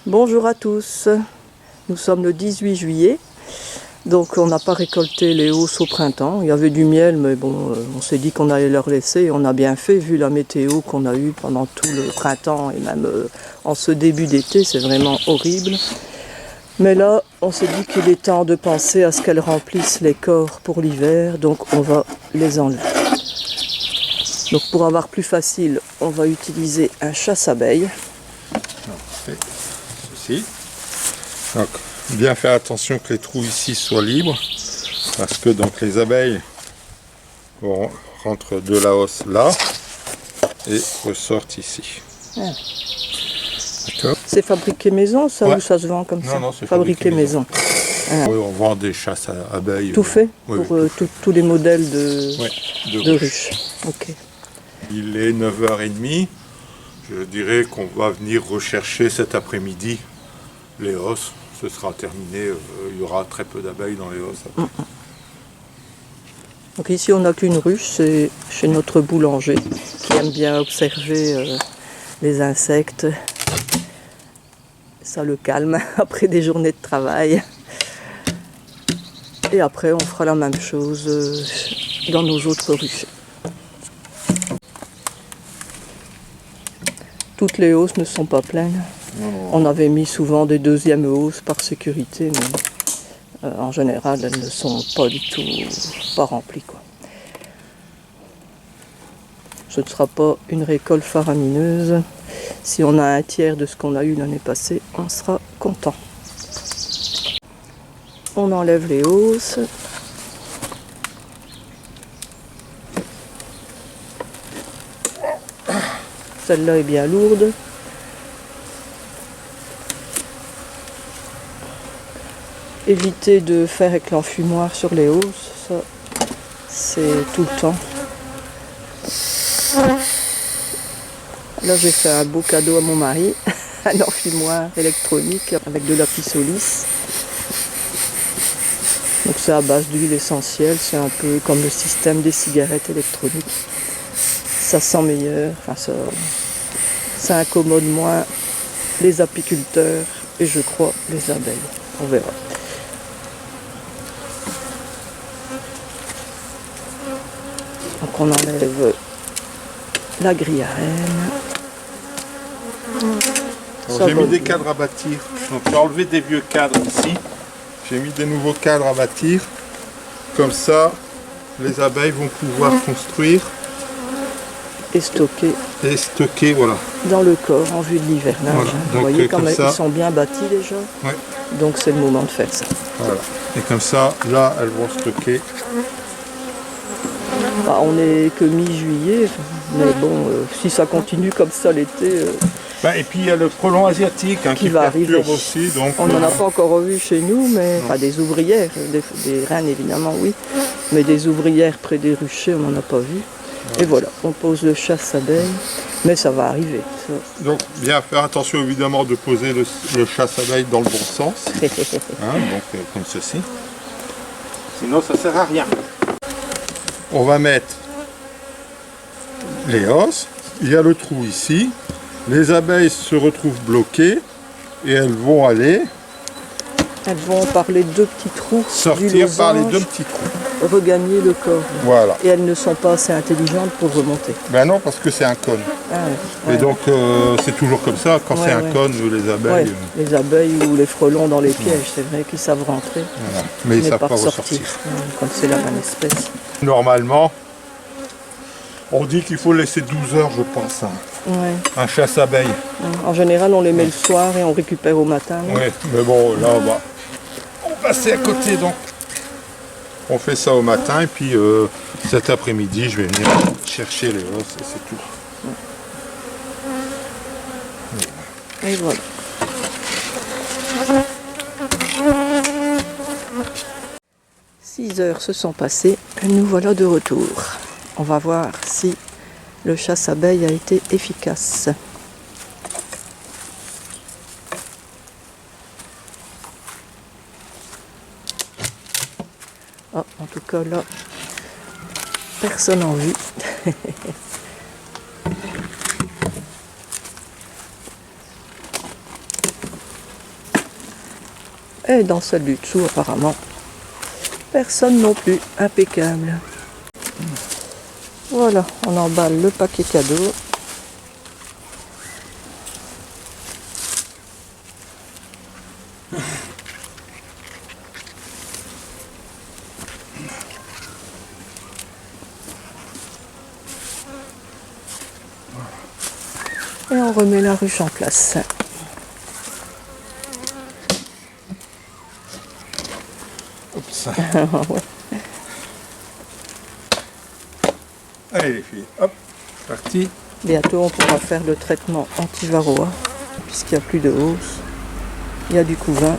Bonjour à tous, nous sommes le 18 juillet, donc on n'a pas récolté les hausses au printemps. Il y avait du miel, mais bon, on s'est dit qu'on allait leur laisser et on a bien fait vu la météo qu'on a eue pendant tout le printemps et même en ce début d'été, c'est vraiment horrible. Mais là, on s'est dit qu'il est temps de penser à ce qu'elles remplissent les corps pour l'hiver, donc on va les enlever. Donc pour avoir plus facile, on va utiliser un chasse-abeilles. Ceci. Donc, bien faire attention que les trous ici soient libres, parce que donc les abeilles rentrent de la hausse là et ressortent ici. Ah. D'accord. C'est fabriqué maison, ça, Ouais. ou ça se vend comme ça? Non, c'est fabriqué maison. Ah. Oui, on vend des chasses à abeilles. Tout fait oui, pour tout fait. tous les modèles de de ruches. Ok. Il est 9h30. Je dirais qu'on va venir rechercher cet après-midi les hausses. Ce sera terminé. Il y aura très peu d'abeilles dans les hausses. Donc ici on n'a qu'une ruche, c'est chez notre boulanger qui aime bien observer les insectes. Ça le calme après des journées de travail. Et après on fera la même chose dans nos autres ruches. Toutes les hausses ne sont pas pleines. Non. On avait mis souvent des deuxièmes hausses par sécurité, mais en général elles ne sont pas du tout pas remplies, quoi. Ce ne sera pas une récolte faramineuse. Si on a un tiers de ce qu'on a eu l'année passée, on sera content. On enlève les hausses. Celle-là est bien lourde. Éviter de faire avec l'enfumoir sur les hausses, ça c'est tout le temps. Là j'ai fait un beau cadeau à mon mari, un enfumoir électronique avec de la pissolisse. Donc c'est à base d'huile essentielle, c'est un peu comme le système des cigarettes électroniques. Ça sent meilleur, enfin ça incommode moins les apiculteurs et je crois les abeilles. On verra. Donc on enlève la grille à reine. J'ai mis des cadres à bâtir. Donc j'ai enlevé des vieux cadres ici. J'ai mis des nouveaux cadres à bâtir. Comme ça, les abeilles vont pouvoir construire Et stocker et stocker, voilà. dans le corps en vue de l'hivernage. Voilà. Vous Donc, voyez comme ça, ils sont bien bâtis déjà. Ouais. Donc c'est le moment de faire ça. Voilà. Et comme ça, là, elles vont stocker. Bah, on n'est que mi-juillet, mais bon, si ça continue comme ça l'été, Et puis il y a le frelon asiatique qui va perturbe arriver. aussi. Donc, On n'en a pas encore revu chez nous, mais enfin des ouvrières, des reines évidemment, oui, mais des ouvrières près des ruchers, on n'en a pas vu. Ouais. Et voilà, on pose le chasse-abeilles, mais ça va arriver. Ça. Donc bien faire attention évidemment de poser le chasse-abeille dans le bon sens, donc comme ceci. Sinon ça sert à rien. On va mettre les hausses, il y a le trou ici, les abeilles se retrouvent bloquées et elles vont aller par les deux petits trous sortir par les deux petits trous. Regagner le corps. Voilà. Et elles ne sont pas assez intelligentes pour remonter. Ben non, parce que c'est un cône. Ah, ouais. Et donc c'est toujours comme ça, quand c'est un cône, les abeilles... Les abeilles ou les frelons dans les pièges, c'est vrai qu'ils savent rentrer. Voilà. Mais ils ne savent pas ressortir. Quand c'est la même espèce. Normalement, on dit qu'il faut laisser 12 heures, je pense, un chasse-abeille. En général, on les met le soir et on récupère au matin. Oui, mais bon, là, on va passer à côté, donc. On fait ça au matin, et puis cet après-midi, je vais venir chercher les hausses, et c'est tout. Et voilà. « 6 heures se sont passées, et nous voilà de retour. On va voir si le chasse-abeille a été efficace. Oh, en tout cas là, personne en vue. Et dans celle du dessous, apparemment, personne non plus. Impeccable. Voilà, on emballe le paquet cadeau. Et on remet la ruche en place. Oups. Ouais. Allez les filles, hop, parti. Bientôt on pourra faire le traitement anti-varroa, puisqu'il n'y a plus de hausse. Il y a du couvain.